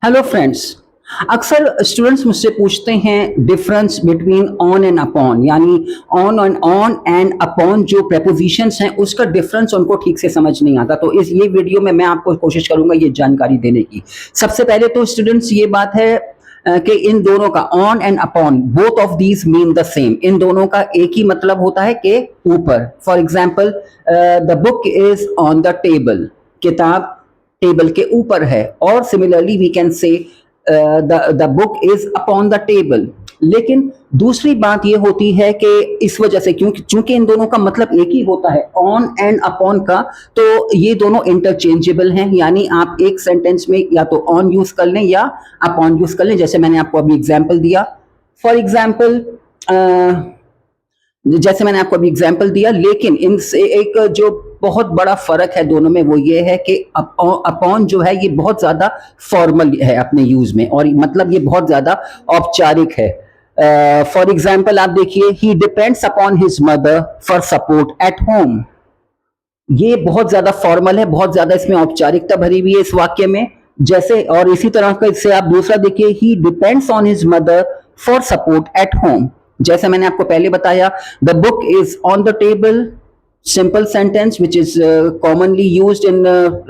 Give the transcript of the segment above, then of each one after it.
Hello friends. अक्सर students मुझसे पूछते हैं difference between on and upon, यानी ऑन एंड अपॉन जो प्रेपोजिशंस हैं उसका डिफरेंस उनको ठीक से समझ नहीं आता। तो इस ये वीडियो में मैं आपको कोशिश करूंगा ये जानकारी देने की। सबसे पहले तो स्टूडेंट्स ये बात है कि इन दोनों का on and upon both of these mean the same. इन दोनों का एक ही मतलब होता है कि ऊपर। For example the book is on the table, किताब टेबल के ऊपर है। और similarly we can say the book is upon the table. लेकिन दूसरी बात ये होती है कि इस वजह से क्योंकि चूंकि इन दोनों का मतलब एक ही होता है ऑन एंड अपॉन का, तो ये दोनों इंटरचेंजेबल हैं। यानी आप एक सेंटेंस में या तो ऑन यूज कर लें या अपॉन यूज कर लें। जैसे मैंने आपको अभी एग्जाम्पल दिया, फॉर एग्जाम्पल जैसे मैंने आपको अभी एग्जाम्पल दिया, लेकिन इनसे एक जो बहुत बड़ा फर्क है दोनों में वो ये है कि अपॉन जो है ये बहुत ज्यादा फॉर्मल है अपने यूज में, और मतलब ये बहुत ज्यादा औपचारिक है। फॉर एग्जाम्पल आप देखिए, he depends upon his mother for support at home. ये बहुत ज्यादा फॉर्मल है, बहुत ज्यादा इसमें औपचारिकता भरी हुई है इस वाक्य में। जैसे और इसी तरह का इससे आप दूसरा देखिए, he depends on his mother for support at home. जैसे मैंने आपको पहले बताया, the book is on the table, simple sentence which is commonly used in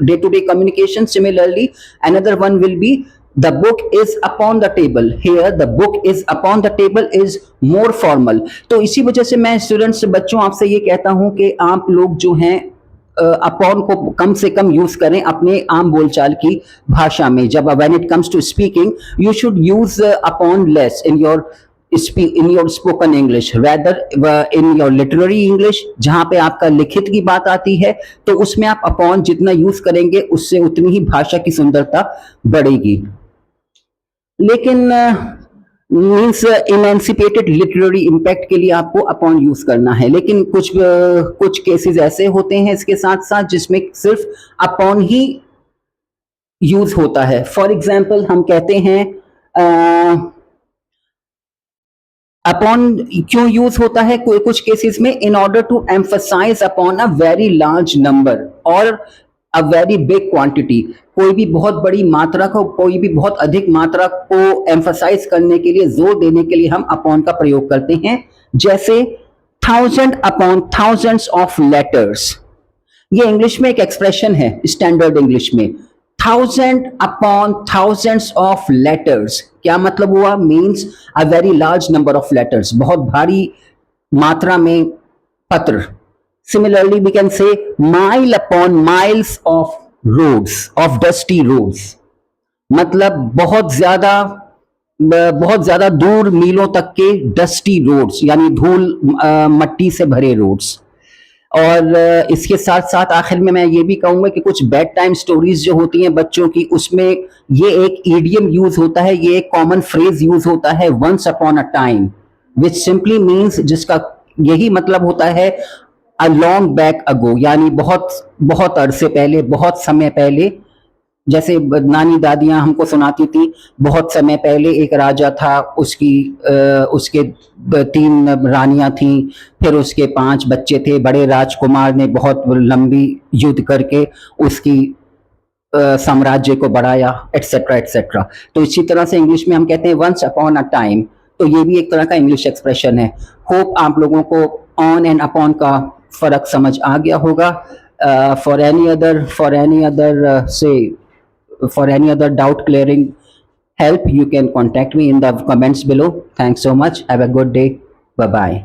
day-to-day communication. Similarly, another one will be the book is upon the table. Here the book is upon the table is more formal. तो इसी वजह से मैं students बच्चों आपसे ये कहता हूं कि आप लोग जो हैं अपॉन को कम से कम यूज करें अपने आम बोलचाल की भाषा में। जब when it comes to speaking, you should use upon less in your spoken English, rather in your literary English, जहां पे आपका लिखित की बात आती है तो उसमें आप अपॉन जितना यूज करेंगे उससे उतनी ही भाषा की सुंदरता बढ़ेगी। लेकिन मीन्स इमेंसिपेटेड लिटरेरी इम्पैक्ट के लिए आपको अपॉन यूज करना है। लेकिन कुछ केसेस ऐसे होते हैं इसके साथ साथ जिसमें सिर्फ अपॉन ही यूज होता है। फॉर एग्जाम्पल हम कहते हैं अपॉन क्यों यूज होता है कुछ केसेस में, in order to emphasize upon a very large number और अ वेरी बिग क्वांटिटी। कोई भी बहुत बड़ी मात्रा को, कोई भी बहुत अधिक मात्रा को एम्फसाइज करने के लिए, जोर देने के लिए हम अपॉन का प्रयोग करते हैं। जैसे thousand upon thousands of letters, ये इंग्लिश में एक एक्सप्रेशन है स्टैंडर्ड इंग्लिश में। Thousand upon thousands of letters क्या मतलब हुआ? Means a very large number of letters, बहुत भारी मात्रा में पत्र। Similarly we can say mile upon miles of roads, of dusty roads, मतलब बहुत ज्यादा दूर मीलों तक के डस्टी रोड्स, यानी धूल मट्टी से भरे रोड्स। और इसके साथ साथ आखिर में मैं ये भी कहूंगा कि कुछ बेड टाइम स्टोरीज जो होती हैं बच्चों की, उसमें ये एक ईडियम यूज होता है, ये एक कॉमन फ्रेज यूज होता है, once upon a time, which simply means, जिसका यही मतलब होता है अ लॉन्ग बैक अगो, यानी बहुत बहुत अरसे पहले, बहुत समय पहले। जैसे नानी दादियां हमको सुनाती थी, बहुत समय पहले एक राजा था, उसके 3 रानियां थीं, फिर उसके 5 बच्चे थे। बड़े राजकुमार ने बहुत लंबी युद्ध करके उसकी साम्राज्य को बढ़ाया, एटसेट्रा एटसेट्रा। तो इसी तरह से इंग्लिश में हम कहते हैं वंस अपॉन अ टाइम, तो ये भी एक तरह का इंग्लिश एक्सप्रेशन है। होप आप लोगों को ऑन एंड अपॉन का फर्क समझ आ गया होगा। For any other doubt clearing help, you can contact me in the comments below. Thanks so much. Have a good day. Bye bye.